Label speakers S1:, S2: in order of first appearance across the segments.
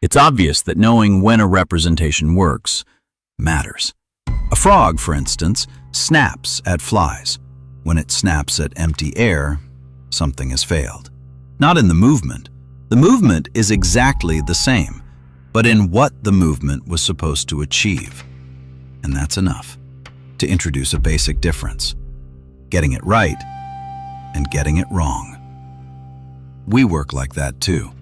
S1: It's obvious that knowing when a representation works matters. A frog, for instance, snaps at flies. When it snaps at empty air, something has failed. Not in the movement. The movement is exactly the same, but in what the movement was supposed to achieve. And that's enough to introduce a basic difference: getting it right and getting it wrong. We work like that too.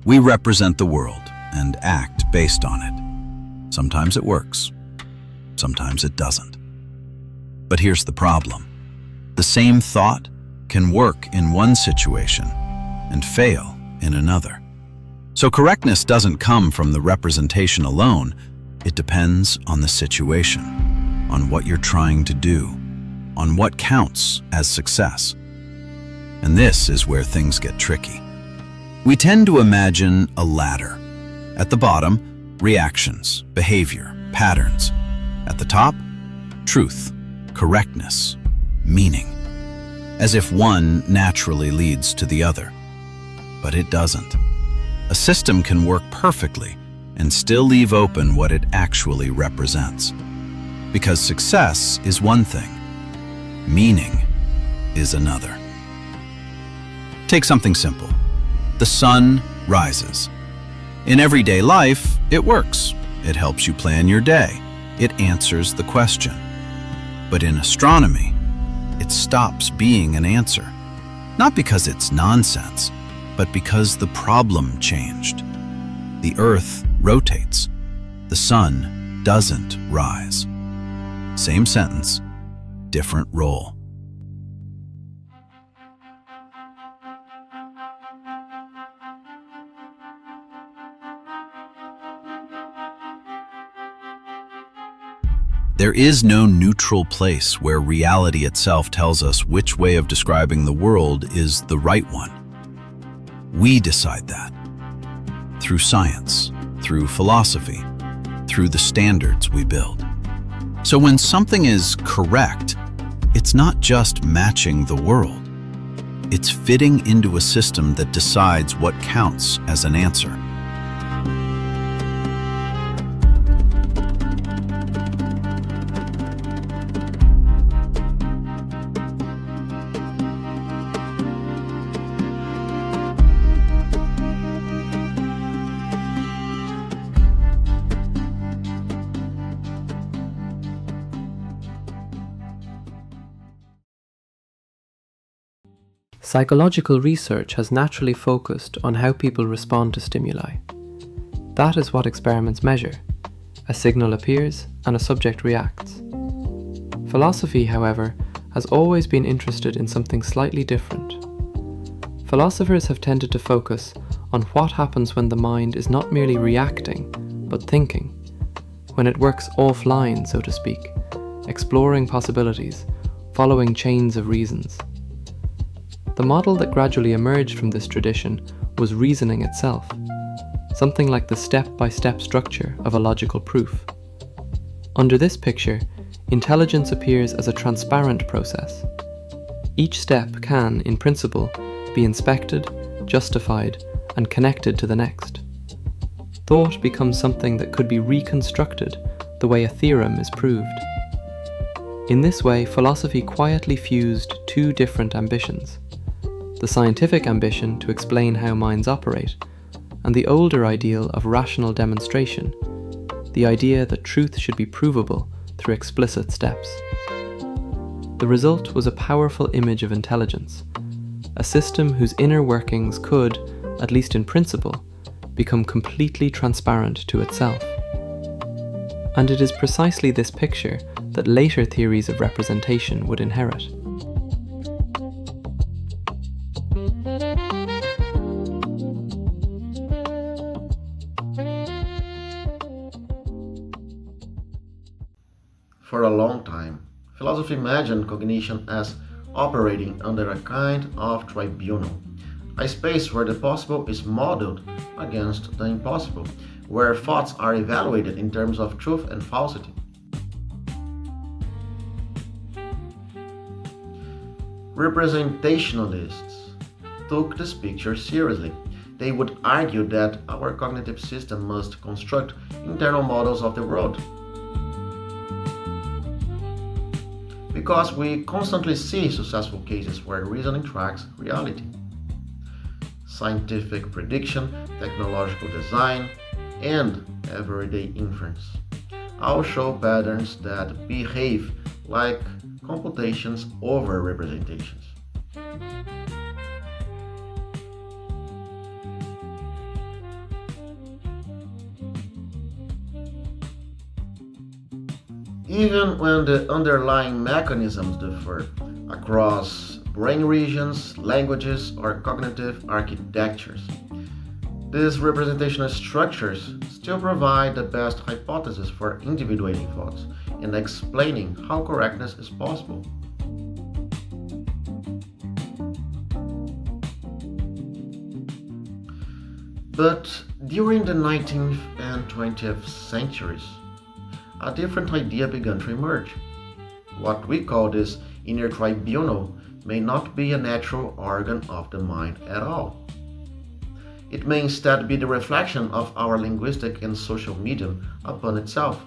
S1: We represent the world and act based on it. Sometimes it works, sometimes it doesn't. But here's the problem. The same thought can work in one situation and fail in another. So correctness doesn't come from the representation alone. It depends on the situation, on what you're trying to do, on what counts as success. And this is where things get tricky. We tend to imagine a ladder. At the bottom, reactions, behavior, patterns. At the top, truth, correctness, meaning. As if one naturally leads to the other. But it doesn't. A system can work perfectly and still leave open what it actually represents. Because success is one thing, meaning is another. Take something simple. The sun rises. In everyday life, it works. It helps you plan your day. It answers the question. But in astronomy, it stops being an answer. Not because it's nonsense, but because the problem changed. The Earth rotates. The sun doesn't rise. Same sentence, different role. There is no neutral place where reality itself tells us which way of describing the world is the right one. We decide that. Through science, through philosophy, through the standards we build. So when something is correct, it's not just matching the world. It's fitting into a system that decides what counts as an answer.
S2: Psychological research has naturally focused on how people respond to stimuli. That is what experiments measure. A signal appears and a subject reacts. Philosophy, however, has always been interested in something slightly different. Philosophers have tended to focus on what happens when the mind is not merely reacting, but thinking, when it works offline, so to speak, exploring possibilities, following chains of reasons. The model that gradually emerged from this tradition was reasoning itself, something like the step-by-step structure of a logical proof. Under this picture, intelligence appears as a transparent process. Each step can, in principle, be inspected, justified, and connected to the next. Thought becomes something that could be reconstructed the way a theorem is proved. In this way, philosophy quietly fused two different ambitions: the scientific ambition to explain how minds operate, and the older ideal of rational demonstration, the idea that truth should be provable through explicit steps. The result was a powerful image of intelligence, a system whose inner workings could, at least in principle, become completely transparent to itself. And it is precisely this picture that later theories of representation would inherit.
S3: For a long time, philosophy imagined cognition as operating under a kind of tribunal, a space where the possible is modeled against the impossible, where thoughts are evaluated in terms of truth and falsity. Representationalists took this picture seriously, they would argue that our cognitive system must construct internal models of the world. Because we constantly see successful cases where reasoning tracks reality. Scientific prediction, technological design, and everyday inference all show patterns that behave like computations over representations. Even when the underlying mechanisms differ across brain regions, languages, or cognitive architectures, these representational structures still provide the best hypothesis for individuating thoughts and explaining how correctness is possible. But during the 19th and 20th centuries, a different idea began to emerge. What we call this inner tribunal may not be a natural organ of the mind at all. It may instead be the reflection of our linguistic and social medium upon itself,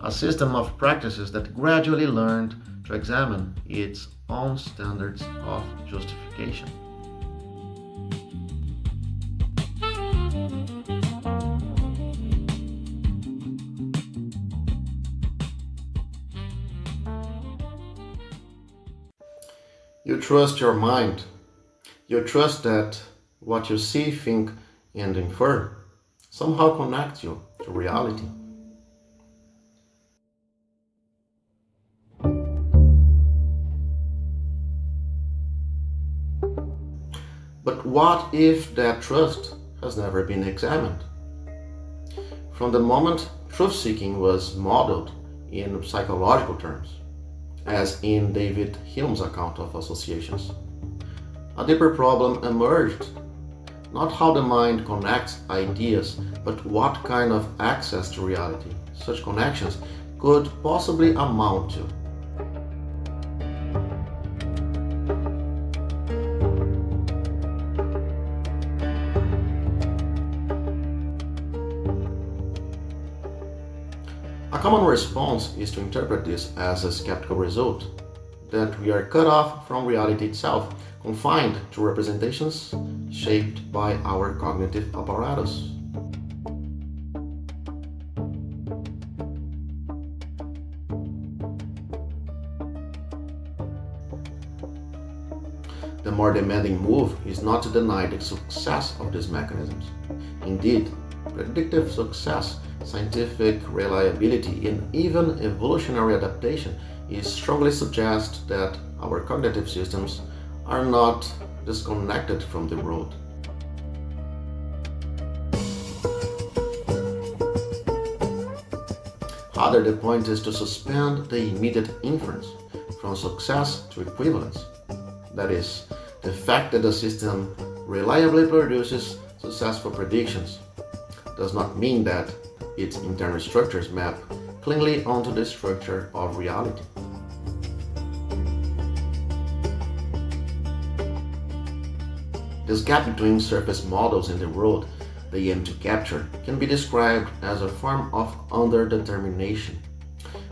S3: a system of practices that gradually learned to examine its own standards of justification. You trust your mind. You trust that what you see, think, and infer somehow connects you to reality. But what if that trust has never been examined? From the moment truth-seeking was modeled in psychological terms, as in David Hume's account of associations, a deeper problem emerged. Not how the mind connects ideas, but what kind of access to reality such connections could possibly amount to. A common response is to interpret this as a skeptical result, that we are cut off from reality itself, confined to representations shaped by our cognitive apparatus. The more demanding move is not to deny the success of these mechanisms. Indeed, predictive success, scientific reliability, and even evolutionary adaptation strongly suggest that our cognitive systems are not disconnected from the world. Rather, the point is to suspend the immediate inference from success to equivalence. That is, the fact that the system reliably produces successful predictions does not mean that its internal structures map cleanly onto the structure of reality. This gap between surface models and the world they aim to capture can be described as a form of underdetermination.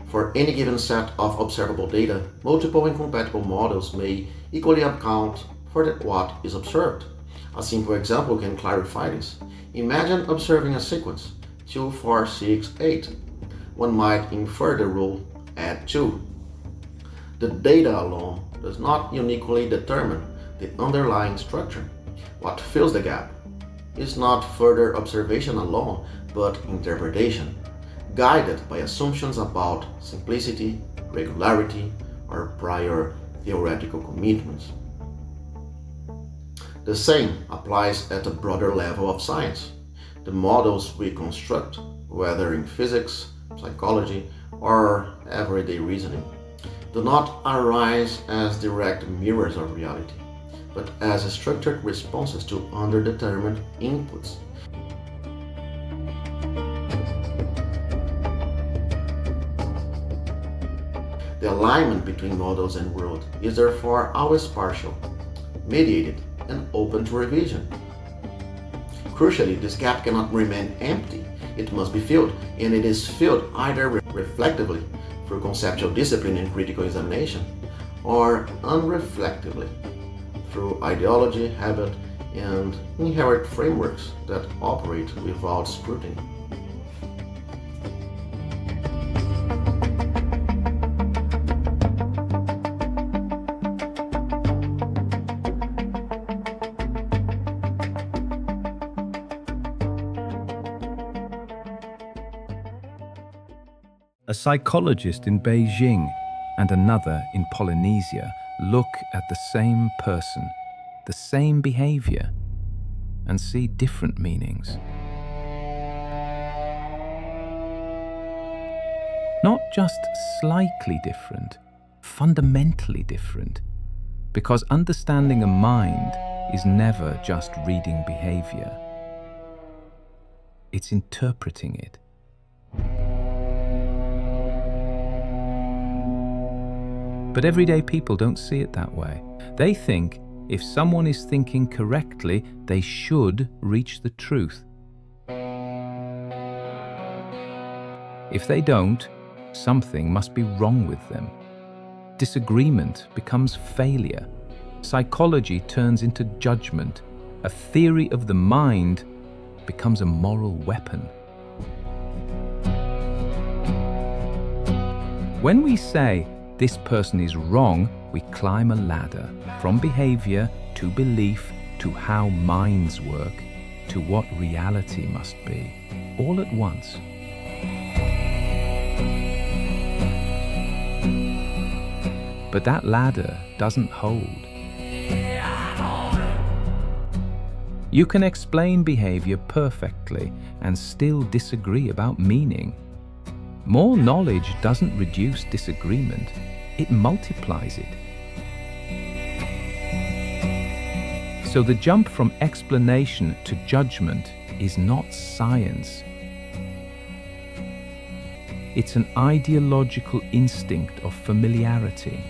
S3: For any given set of observable data, multiple incompatible models may equally account for what is observed. A simple example can clarify this. Imagine observing a sequence 2, 4, 6, 8. One might infer the rule add 2. The data alone does not uniquely determine the underlying structure. What fills the gap is not further observation alone, but interpretation, guided by assumptions about simplicity, regularity, or prior theoretical commitments. The same applies at a broader level of science. The models we construct, whether in physics, psychology, or everyday reasoning, do not arise as direct mirrors of reality, but as structured responses to underdetermined inputs. The alignment between models and world is therefore always partial, mediated, and open to revision. Crucially, this gap cannot remain empty. It must be filled, and it is filled either reflectively through conceptual discipline and critical examination, or unreflectively through ideology, habit, and inherent frameworks that operate without scrutiny.
S4: A psychologist in Beijing and another in Polynesia look at the same person, the same behavior, and see different meanings. Not just slightly different, fundamentally different, because understanding a mind is never just reading behavior. It's interpreting it. But everyday people don't see it that way. They think if someone is thinking correctly, they should reach the truth. If they don't, something must be wrong with them. Disagreement becomes failure. Psychology turns into judgment. A theory of the mind becomes a moral weapon. When we say, "This person is wrong," we climb a ladder from behavior to belief to how minds work to what reality must be, all at once. But that ladder doesn't hold. You can explain behavior perfectly and still disagree about meaning. More knowledge doesn't reduce disagreement, it multiplies it. So the jump from explanation to judgment is not science. It's an ideological instinct of familiarity.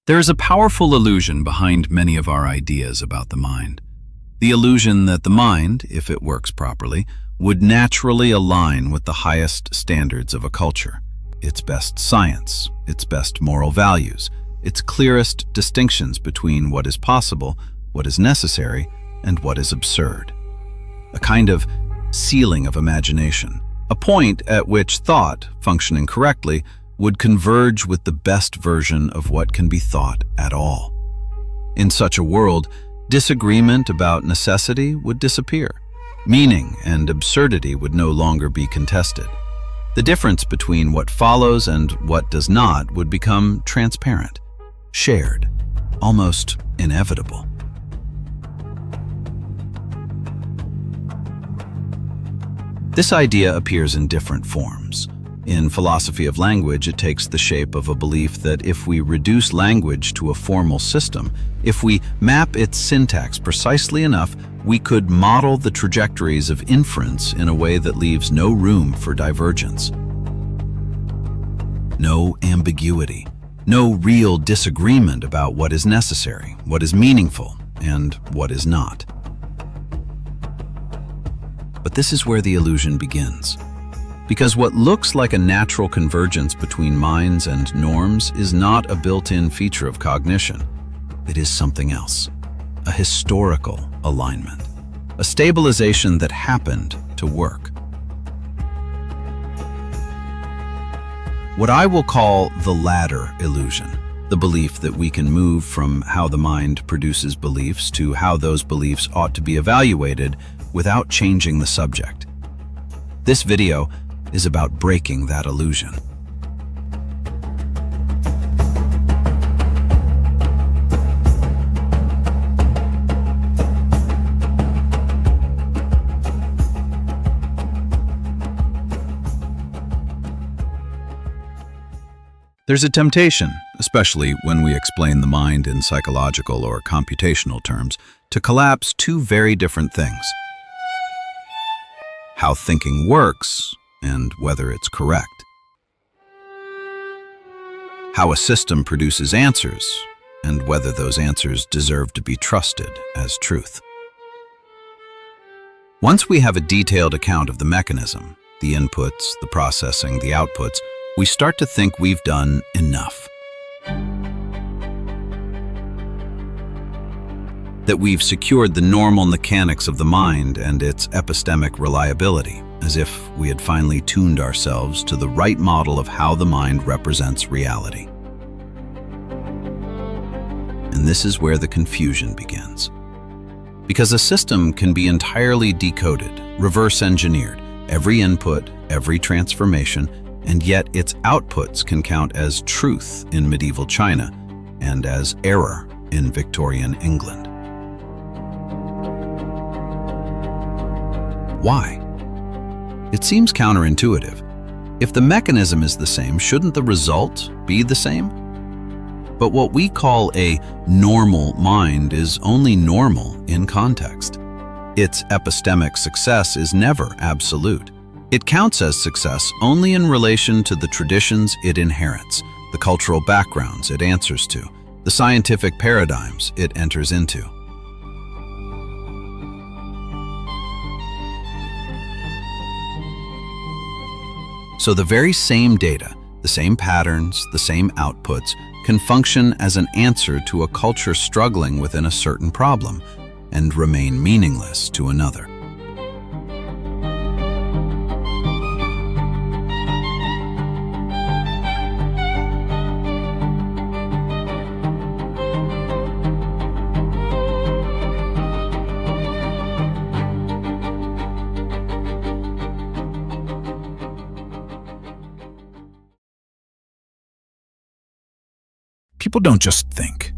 S1: There is a powerful illusion behind many of our ideas about the mind. The illusion that the mind, if it works properly, would naturally align with the highest standards of a culture, its best science, its best moral values, its clearest distinctions between what is possible, what is necessary, and what is absurd. A kind of ceiling of imagination, a point at which thought, functioning correctly, would converge with the best version of what can be thought at all. In such a world, disagreement about necessity would disappear. Meaning and absurdity would no longer be contested. The difference between what follows and what does not would become transparent, shared, almost inevitable. This idea appears in different forms. In philosophy of language, it takes the shape of a belief that if we reduce language to a formal system, if we map its syntax precisely enough, we could model the trajectories of inference in a way that leaves no room for divergence. No ambiguity, no real disagreement about what is necessary, what is meaningful, and what is not. But this is where the illusion begins. Because what looks like a natural convergence between minds and norms is not a built-in feature of cognition. It is something else, a historical alignment, a stabilization that happened to work. What I will call the ladder illusion, the belief that we can move from how the mind produces beliefs to how those beliefs ought to be evaluated without changing the subject. This video is about breaking that illusion. There's a temptation, especially when we explain the mind in psychological or computational terms, to collapse two very different things: how thinking works and whether it's correct. How a system produces answers and whether those answers deserve to be trusted as truth. Once we have a detailed account of the mechanism, the inputs, the processing, the outputs, we start to think we've done enough. That we've secured the normal mechanics of the mind and its epistemic reliability, as if we had finally tuned ourselves to the right model of how the mind represents reality. And this is where the confusion begins. Because a system can be entirely decoded, reverse engineered, every input, every transformation, and yet its outputs can count as truth in medieval China and as error in Victorian England. Why? It seems counterintuitive. If the mechanism is the same, shouldn't the result be the same? But what we call a normal mind is only normal in context. Its epistemic success is never absolute. It counts as success only in relation to the traditions it inherits, the cultural backgrounds it answers to, the scientific paradigms it enters into. So the very same data, the same patterns, the same outputs, can function as an answer to a culture struggling within a certain problem and remain meaningless to another. People don't just think.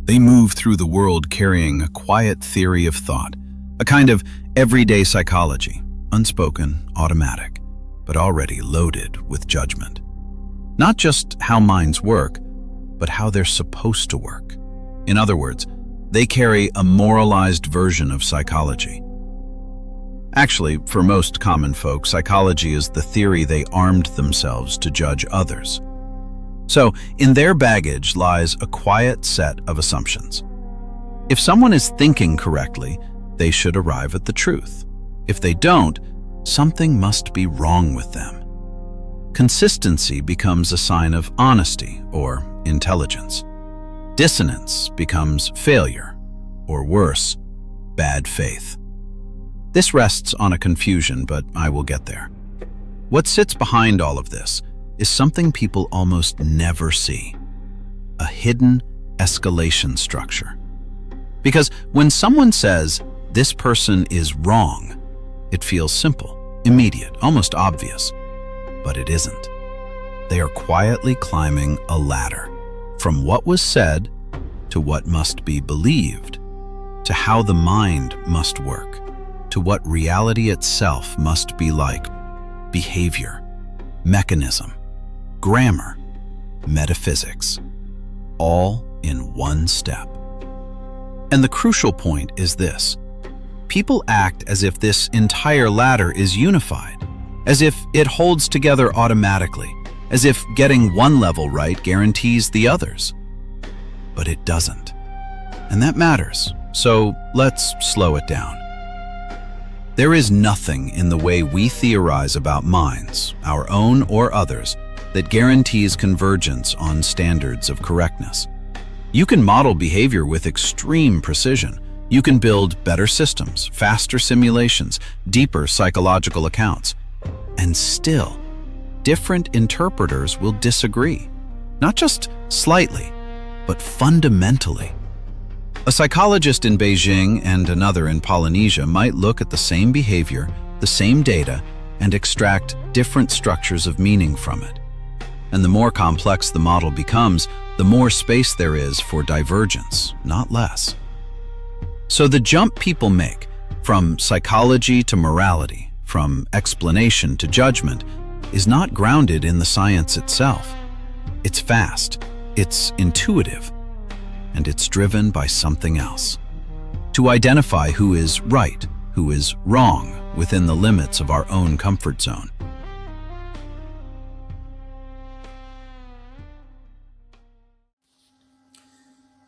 S1: They move through the world carrying a quiet theory of thought, a kind of everyday psychology, unspoken, automatic, but already loaded with judgment. Not just how minds work, but how they're supposed to work. In other words, they carry a moralized version of psychology. Actually, for most common folk, psychology is the theory they armed themselves to judge others. So, in their baggage lies a quiet set of assumptions. If someone is thinking correctly, they should arrive at the truth. If they don't, something must be wrong with them. Consistency becomes a sign of honesty or intelligence. Dissonance becomes failure, or worse, bad faith. This rests on a confusion, but I will get there. What sits behind all of this is something people almost never see: a hidden escalation structure. Because when someone says, "This person is wrong," it feels simple, immediate, almost obvious. But it isn't. They are quietly climbing a ladder, from what was said to what must be believed, to how the mind must work, to what reality itself must be like: behavior, mechanism, grammar, metaphysics, all in one step. And the crucial point is this: people act as if this entire ladder is unified, as if it holds together automatically, as if getting one level right guarantees the others. But it doesn't. And that matters, so let's slow it down. There is nothing in the way we theorize about minds, our own or others, that guarantees convergence on standards of correctness. You can model behavior with extreme precision. You can build better systems, faster simulations, deeper psychological accounts. And still, different interpreters will disagree. Not just slightly, but fundamentally. A psychologist in Beijing and another in Polynesia might look at the same behavior, the same data, and extract different structures of meaning from it. And the more complex the model becomes, the more space there is for divergence, not less. So the jump people make, from psychology to morality, from explanation to judgment, is not grounded in the science itself. It's fast, it's intuitive, and it's driven by something else. To identify who is right, who is wrong, within the limits of our own comfort zone.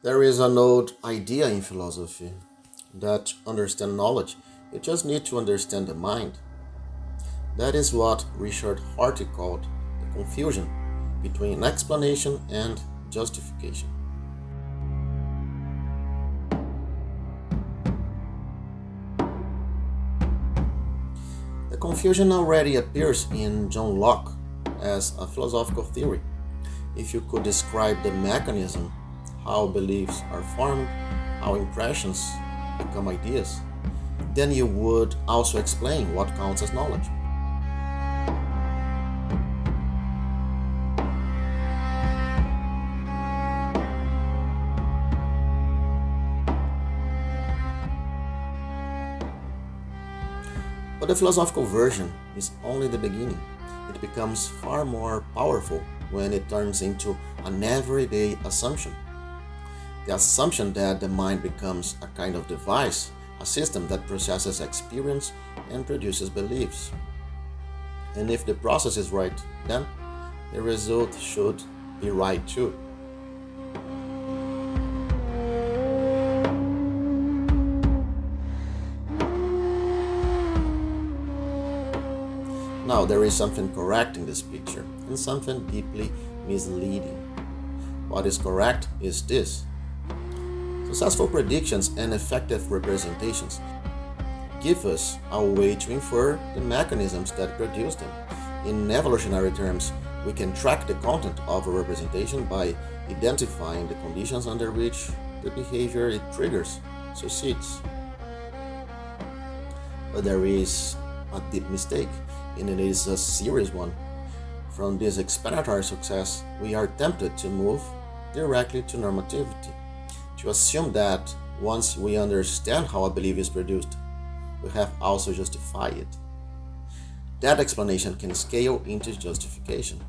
S3: There is an old idea in philosophy that to understand knowledge, you just need to understand the mind. That is what Richard Rorty called the confusion between explanation and justification. The confusion already appears in John Locke as a philosophical theory. If you could describe the mechanism, how beliefs are formed, how impressions become ideas, then you would also explain what counts as knowledge. But the philosophical version is only the beginning. It becomes far more powerful when it turns into an everyday assumption. The assumption that the mind becomes a kind of device, a system that processes experience and produces beliefs. And if the process is right, then the result should be right too. Now, there is something correct in this picture and something deeply misleading. What is correct is this: successful predictions and effective representations give us a way to infer the mechanisms that produce them. In evolutionary terms, we can track the content of a representation by identifying the conditions under which the behavior it triggers succeeds. But there is a deep mistake, and it is a serious one. From this explanatory success, we are tempted to move directly to normativity, to assume that once we understand how a belief is produced, we have also justified it. That explanation can scale into justification.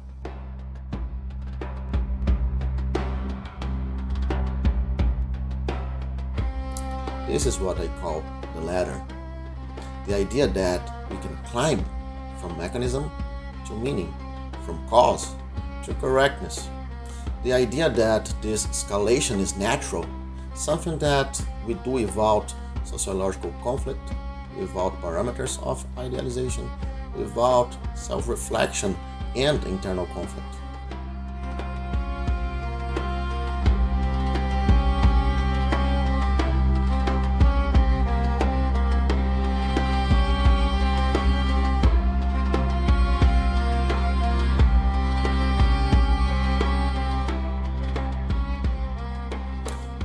S3: This is what I call the ladder. The idea that we can climb from mechanism to meaning, from cause to correctness. The idea that this escalation is natural, something that we do without sociological conflict, without parameters of idealization, without self-reflection and internal conflict.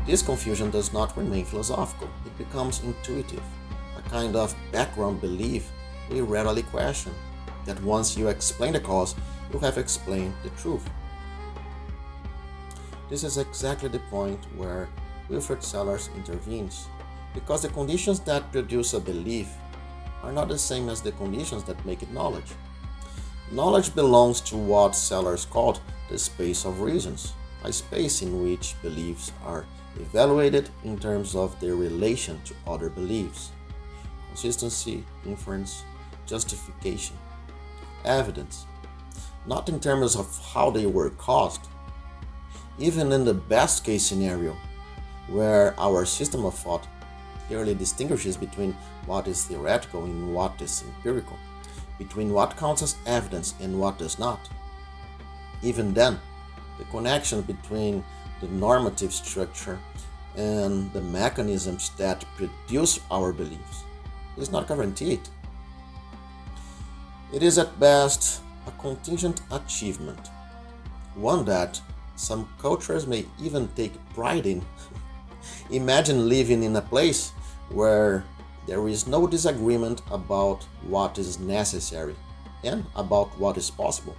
S3: This confusion does not remain philosophical, it becomes intuitive, a kind of background belief we rarely question, that once you explain the cause, you have explained the truth. This is exactly the point where Wilfred Sellars intervenes, because the conditions that produce a belief are not the same as the conditions that make it knowledge. Knowledge belongs to what Sellars called the space of reasons, a space in which beliefs are evaluated in terms of their relation to other beliefs: consistency, inference, justification, evidence, not in terms of how they were caused. Even in the best case scenario, where our system of thought clearly distinguishes between what is theoretical and what is empirical, between what counts as evidence and what does not, even then, the connection between the normative structure and the mechanisms that produce our beliefs is not guaranteed. It is at best a contingent achievement, one that some cultures may even take pride in. Imagine living in a place where there is no disagreement about what is necessary and about what is possible,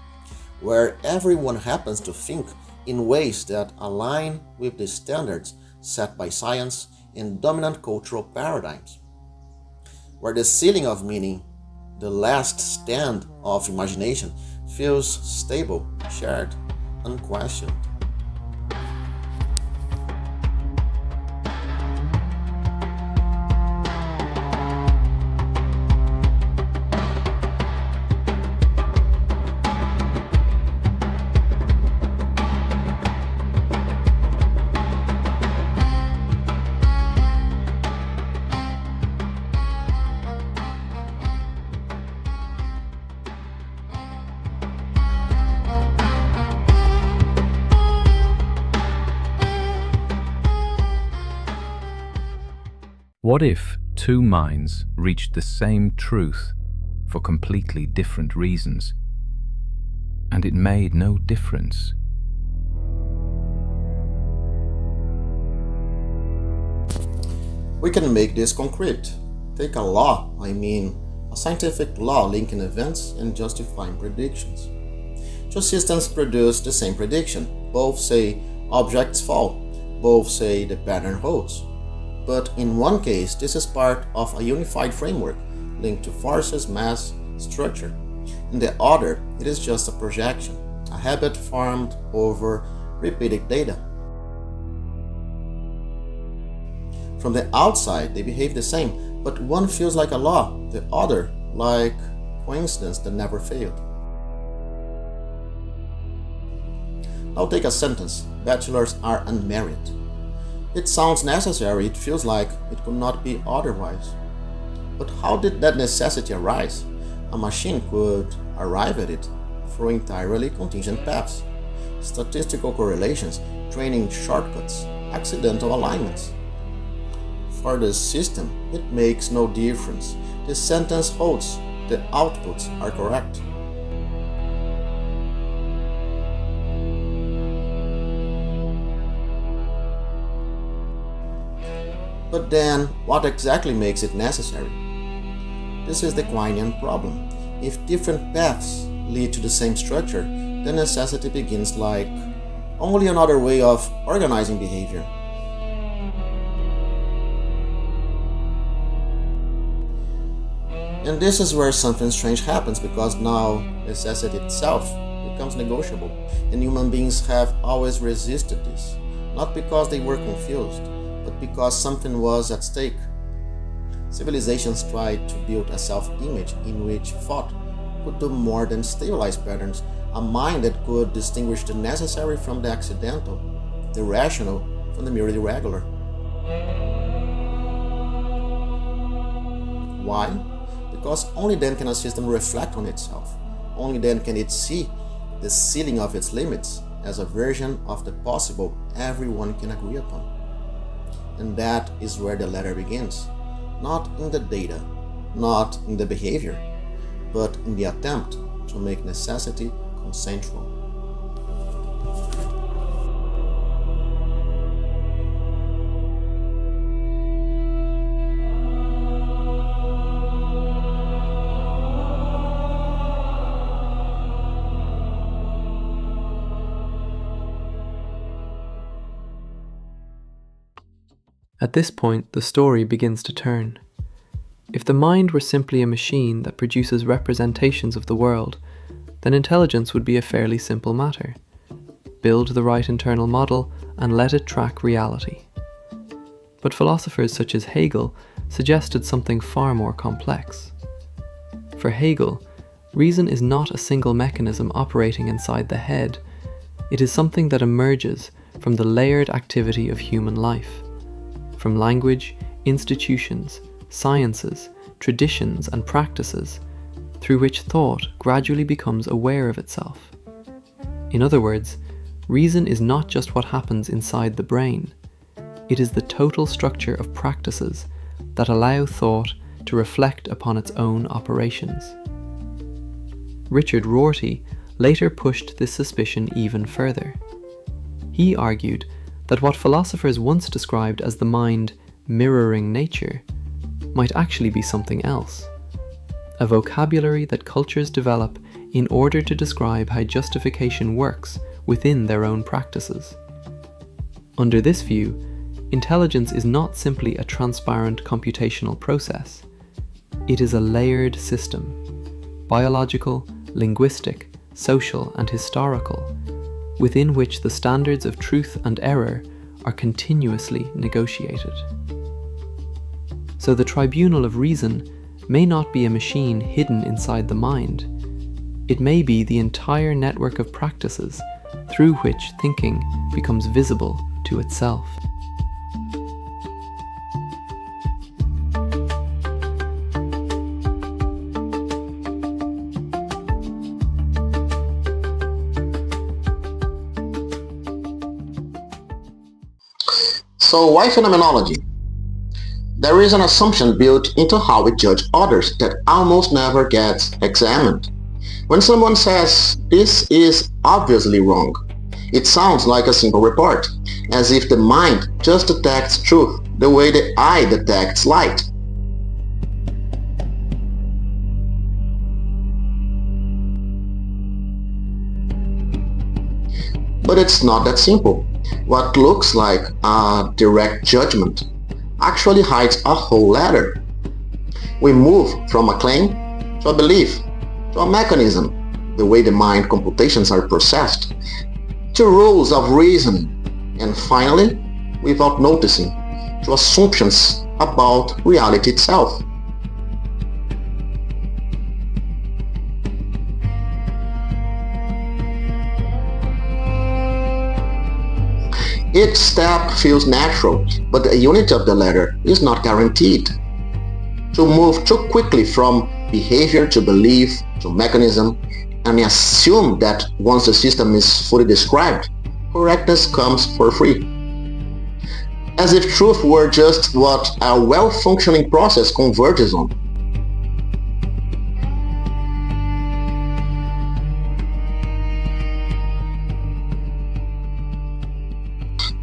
S3: where everyone happens to think in ways that align with the standards set by science and dominant cultural paradigms, where the ceiling of meaning, the last stand of imagination, feels stable, shared, unquestioned.
S4: What if two minds reached the same truth for completely different reasons, and it made no difference?
S3: We can make this concrete. Take a law, a scientific law linking events and justifying predictions. Two systems produce the same prediction. Both say objects fall. Both say the pattern holds. But in one case, this is part of a unified framework linked to forces, mass, structure. In the other, it is just a projection, a habit formed over repeated data. From the outside, they behave the same, but one feels like a law, the other like coincidence that never failed. Now take a sentence: bachelors are unmarried. It sounds necessary, it feels like it could not be otherwise. But how did that necessity arise? A machine could arrive at it through entirely contingent paths, statistical correlations, training shortcuts, accidental alignments. For the system, it makes no difference. The sentence holds, the outputs are correct. But then, what exactly makes it necessary? This is the Quinean problem. If different paths lead to the same structure, the necessity begins like only another way of organizing behavior. And this is where something strange happens, because now necessity itself becomes negotiable, and human beings have always resisted this, not because they were confused, but because something was at stake. Civilizations tried to build a self-image in which thought could do more than stabilize patterns, a mind that could distinguish the necessary from the accidental, the rational from the merely irregular. Why? Because only then can a system reflect on itself. Only then can it see the ceiling of its limits as a version of the possible everyone can agree upon. And that is where the letter begins, not in the data, not in the behavior, but in the attempt to make necessity consensual.
S2: At this point, the story begins to turn. If the mind were simply a machine that produces representations of the world, then intelligence would be a fairly simple matter. Build the right internal model and let it track reality. But philosophers such as Hegel suggested something far more complex. For Hegel, reason is not a single mechanism operating inside the head. It is something that emerges from the layered activity of human life. From language, institutions, sciences, traditions, and practices, through which thought gradually becomes aware of itself. In other words, reason is not just what happens inside the brain. It is the total structure of practices that allow thought to reflect upon its own operations. Richard Rorty later pushed this suspicion even further. He argued that what philosophers once described as the mind mirroring nature might actually be something else, a vocabulary that cultures develop in order to describe how justification works within their own practices. Under this view, intelligence is not simply a transparent computational process. It is a layered system, biological, linguistic, social, and historical, within which the standards of truth and error are continuously negotiated. So the tribunal of reason may not be a machine hidden inside the mind. It may be the entire network of practices through which thinking becomes visible to itself.
S3: So why phenomenology? There is an assumption built into how we judge others that almost never gets examined. When someone says, "This is obviously wrong," it sounds like a simple report, as if the mind just detects truth the way the eye detects light. But it's not that simple. What looks like a direct judgment actually hides a whole ladder. We move from a claim to a belief, to a mechanism, the way the mind computations are processed, to rules of reasoning, and finally, without noticing, to assumptions about reality itself. Each step feels natural, but the unity of the ladder is not guaranteed. To move too quickly from behavior to belief to mechanism, and assume that once the system is fully described, correctness comes for free. As if truth were just what a well-functioning process converges on.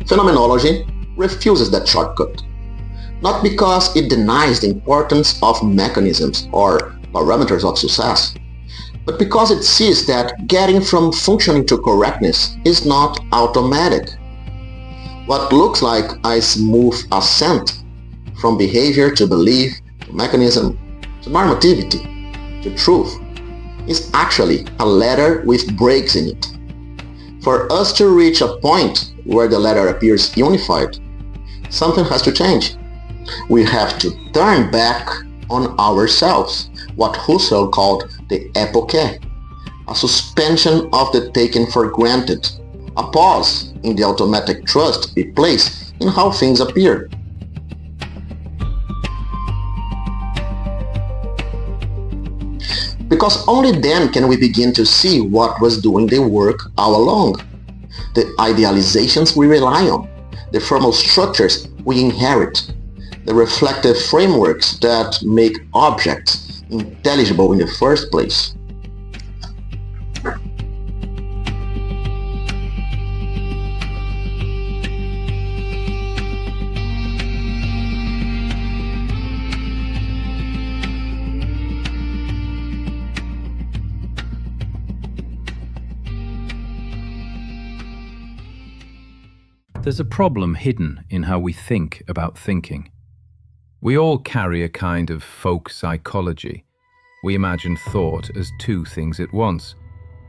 S3: Phenomenology refuses that shortcut, not because it denies the importance of mechanisms or parameters of success, but because it sees that getting from functioning to correctness is not automatic. What looks like a smooth ascent from behavior to belief, to mechanism, to normativity, to truth, is actually a ladder with breaks in it. For us to reach a point where the ladder appears unified, something has to change. We have to turn back on ourselves, what Husserl called the Epoché, a suspension of the taken for granted, a pause in the automatic trust we place in how things appear. Because only then can we begin to see what was doing the work all along. The idealizations we rely on, the formal structures we inherit, the reflective frameworks that make objects intelligible in the first place.
S4: There's a problem hidden in how we think about thinking. We all carry a kind of folk psychology. We imagine thought as two things at once.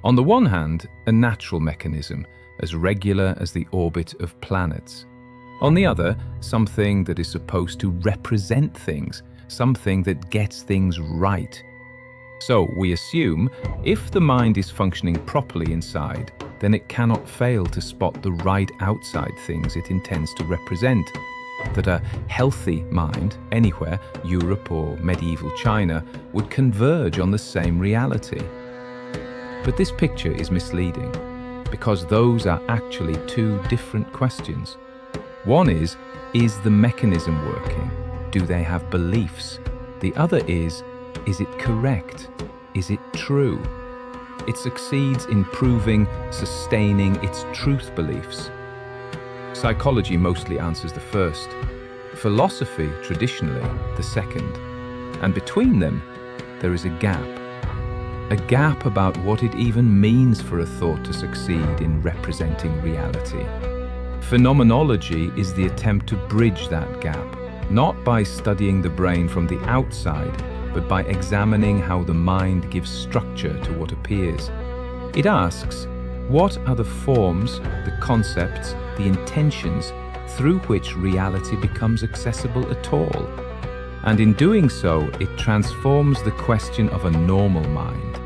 S4: On the one hand, a natural mechanism, as regular as the orbit of planets. On the other, something that is supposed to represent things, something that gets things right. So we assume, if the mind is functioning properly inside, then it cannot fail to spot the right outside things it intends to represent. That a healthy mind, anywhere, Europe or medieval China, would converge on the same reality. But this picture is misleading, because those are actually two different questions. One is the mechanism working? Do they have beliefs? The other is it correct? Is it true? It succeeds in proving, sustaining its truth beliefs. Psychology mostly answers the first, philosophy, traditionally, the second. And between them, there is a gap. A gap about what it even means for a thought to succeed in representing reality. Phenomenology is the attempt to bridge that gap, not by studying the brain from the outside, but by examining how the mind gives structure to what appears. It asks, what are the forms, the concepts, the intentions through which reality becomes accessible at all? And in doing so, it transforms the question of a normal mind.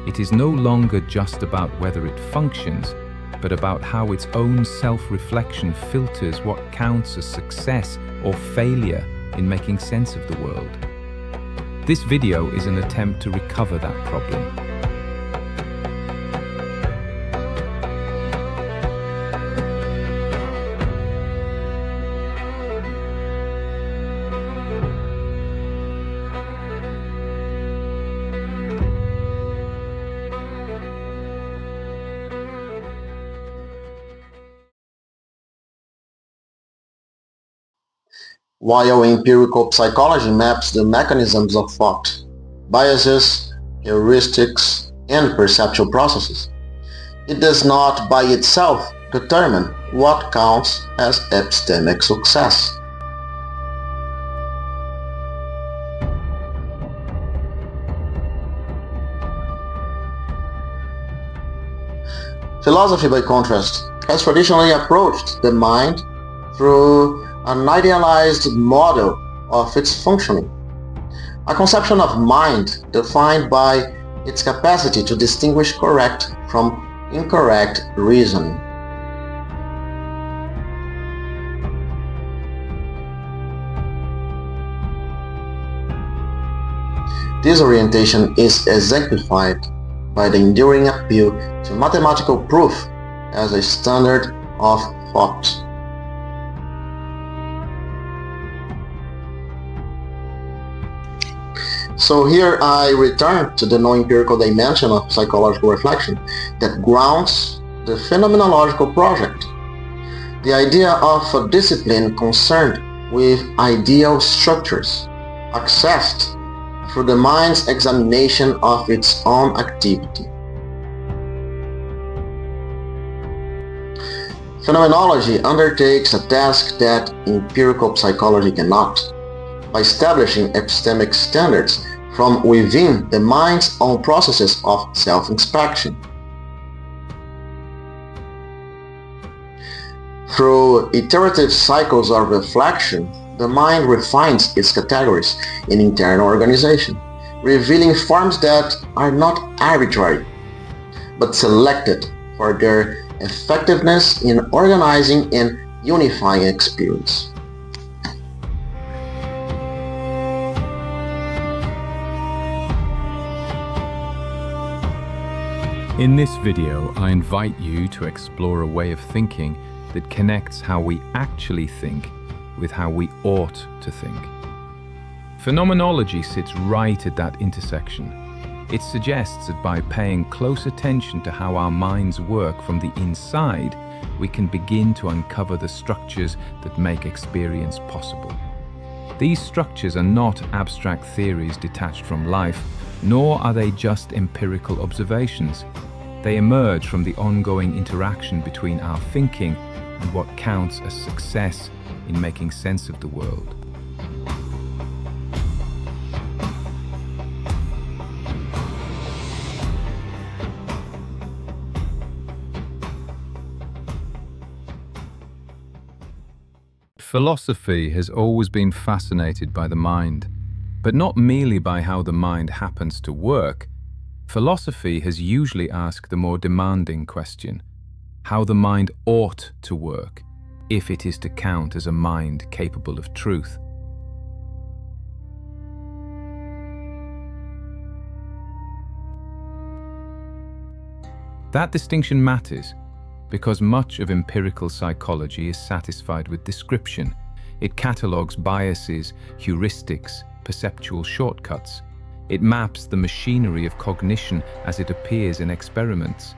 S4: It is no longer just about whether it functions, but about how its own self-reflection filters what counts as success or failure in making sense of the world. This video is an attempt to recover that problem.
S3: While empirical psychology maps the mechanisms of thought, biases, heuristics, and perceptual processes, it does not by itself determine what counts as epistemic success. Philosophy, by contrast, has traditionally approached the mind through an idealized model of its functioning, a conception of mind defined by its capacity to distinguish correct from incorrect reasoning. This orientation is exemplified by the enduring appeal to mathematical proof as a standard of thought. So here I return to the non-empirical dimension of psychological reflection that grounds the phenomenological project, the idea of a discipline concerned with ideal structures, accessed through the mind's examination of its own activity. Phenomenology undertakes a task that empirical psychology cannot, by establishing epistemic standards from within the mind's own processes of self-inspection. Through iterative cycles of reflection, the mind refines its categories in internal organization, revealing forms that are not arbitrary, but selected for their effectiveness in organizing and unifying experience.
S4: In this video, I invite you to explore a way of thinking that connects how we actually think with how we ought to think. Phenomenology sits right at that intersection. It suggests that by paying close attention to how our minds work from the inside, we can begin to uncover the structures that make experience possible. These structures are not abstract theories detached from life, nor are they just empirical observations. They emerge from the ongoing interaction between our thinking and what counts as success in making sense of the world. Philosophy has always been fascinated by the mind, but not merely by how the mind happens to work. Philosophy has usually asked the more demanding question, how the mind ought to work, if it is to count as a mind capable of truth. That distinction matters because much of empirical psychology is satisfied with description. It catalogues biases, heuristics, perceptual shortcuts. It maps the machinery of cognition as it appears in experiments.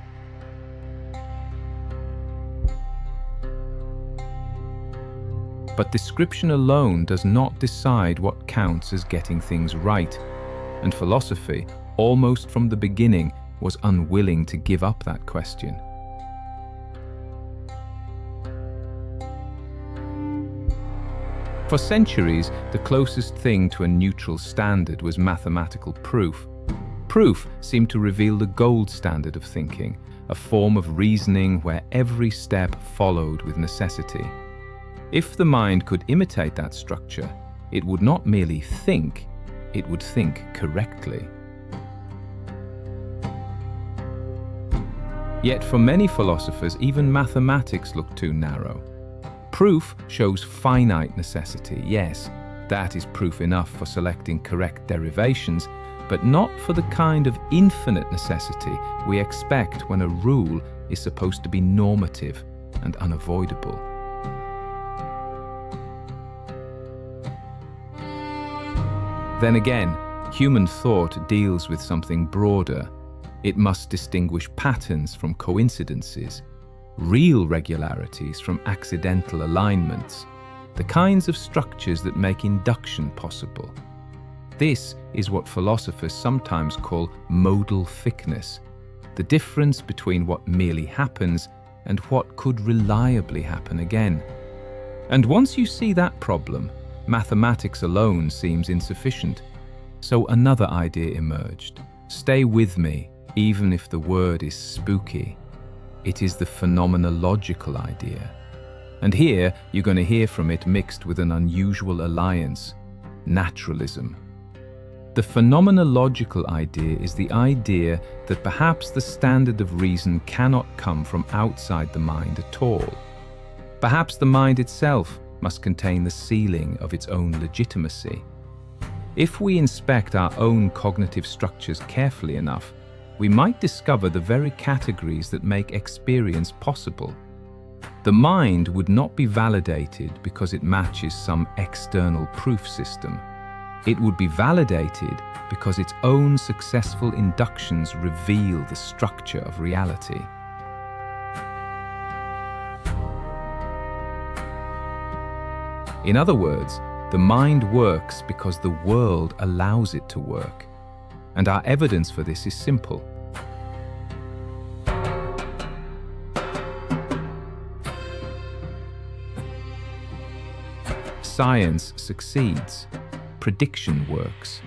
S4: But description alone does not decide what counts as getting things right, and philosophy, almost from the beginning, was unwilling to give up that question. For centuries, the closest thing to a neutral standard was mathematical proof. Proof seemed to reveal the gold standard of thinking, a form of reasoning where every step followed with necessity. If the mind could imitate that structure, it would not merely think, it would think correctly. Yet for many philosophers, even mathematics look too narrow. Proof shows finite necessity, yes, that is proof enough for selecting correct derivations, but not for the kind of infinite necessity we expect when a rule is supposed to be normative and unavoidable. Then again, human thought deals with something broader. It must distinguish patterns from coincidences, real regularities from accidental alignments, the kinds of structures that make induction possible. This is what philosophers sometimes call modal thickness, the difference between what merely happens and what could reliably happen again. And once you see that problem, mathematics alone seems insufficient. So another idea emerged. Stay with me, even if the word is spooky. It is the phenomenological idea. And here you're going to hear from it mixed with an unusual alliance, naturalism. The phenomenological idea is the idea that perhaps the standard of reason cannot come from outside the mind at all. Perhaps the mind itself must contain the ceiling of its own legitimacy. If we inspect our own cognitive structures carefully enough, we might discover the very categories that make experience possible. The mind would not be validated because it matches some external proof system. It would be validated because its own successful inductions reveal the structure of reality. In other words, the mind works because the world allows it to work. And our evidence for this is simple. Science succeeds. Prediction works.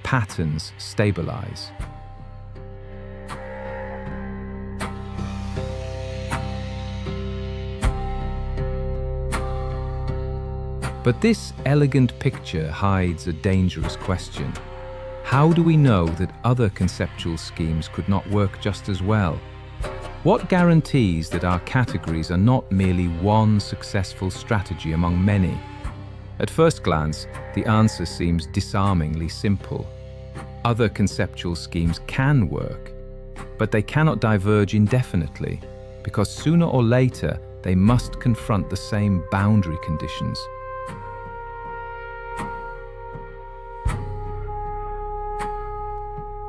S4: Patterns stabilize. But this elegant picture hides a dangerous question. How do we know that other conceptual schemes could not work just as well? What guarantees that our categories are not merely one successful strategy among many? At first glance, the answer seems disarmingly simple. Other conceptual schemes can work, but they cannot diverge indefinitely, because sooner or later they must confront the same boundary conditions.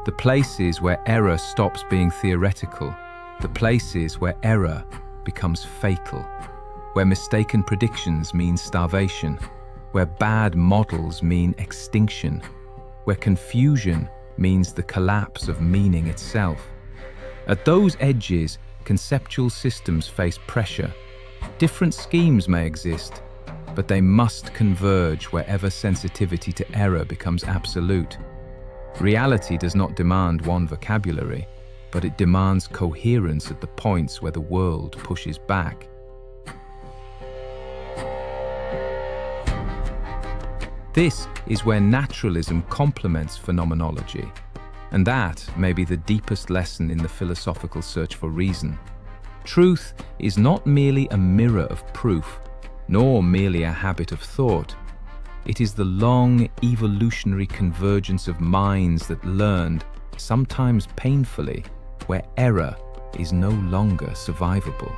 S4: The places where error stops being theoretical, the places where error becomes fatal, where mistaken predictions mean starvation, where bad models mean extinction, where confusion means the collapse of meaning itself. At those edges, conceptual systems face pressure. Different schemes may exist, but they must converge wherever sensitivity to error becomes absolute. Reality does not demand one vocabulary, but it demands coherence at the points where the world pushes back. This is where naturalism complements phenomenology, and that may be the deepest lesson in the philosophical search for reason. Truth is not merely a mirror of proof, nor merely a habit of thought. It is the long evolutionary convergence of minds that learned, sometimes painfully, where error is no longer survivable.